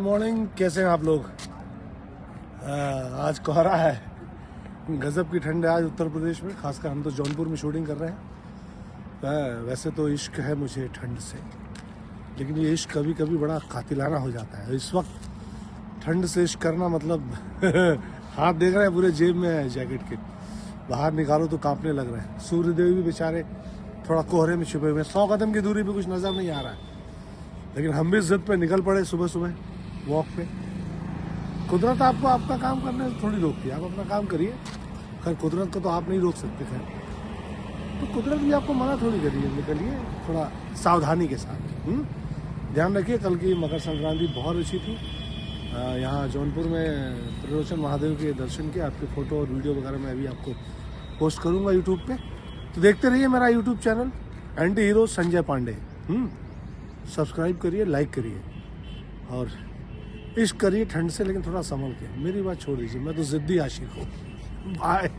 Good morning, कैसे हैं आप लोग। आज कोहरा है, गजब की ठंड है आज उत्तर प्रदेश में, खासकर हम तो जौनपुर में शूटिंग कर रहे हैं। वैसे तो इश्क है मुझे ठंड से, लेकिन ये इश्क कभी कभी बड़ा कातिलाना हो जाता है। इस वक्त ठंड से इश्क करना मतलब हाथ देख रहे हैं पूरे जेब में है जैकेट के, बाहर निकालो तो कांपने लग रहे हैं। सूर्यदेव भी बेचारे थोड़ा कोहरे में छुपे हुए हैं, 100 कदम की दूरी पे कुछ नज़र नहीं आ रहा है, लेकिन हम भी जिद पे निकल पड़े सुबह सुबह वॉक पे। कुदरत आपको आपका काम करने से थोड़ी रोकती है, आप अपना काम करिए। खैर कुदरत को तो आप नहीं रोक सकते, खैर तो कुदरत भी आपको मना थोड़ी करिए, निकलिए थोड़ा सावधानी के साथ। ध्यान रखिए, कल की मकर संक्रांति बहुत अच्छी थी। यहाँ जौनपुर में त्रिलोचन महादेव के दर्शन किए। आपके फ़ोटो और वीडियो वगैरह मैं अभी आपको पोस्ट करूँगा यूट्यूब पे, तो देखते रहिए मेरा YouTube channel anti hero Sanjay Pandey. Subscribe करिए, लाइक करिए और इश्क करिए ठंड से, लेकिन थोड़ा संभल के। मेरी बात छोड़ दीजिए, मैं तो ज़िद्दी आशिक हूँ। बाय।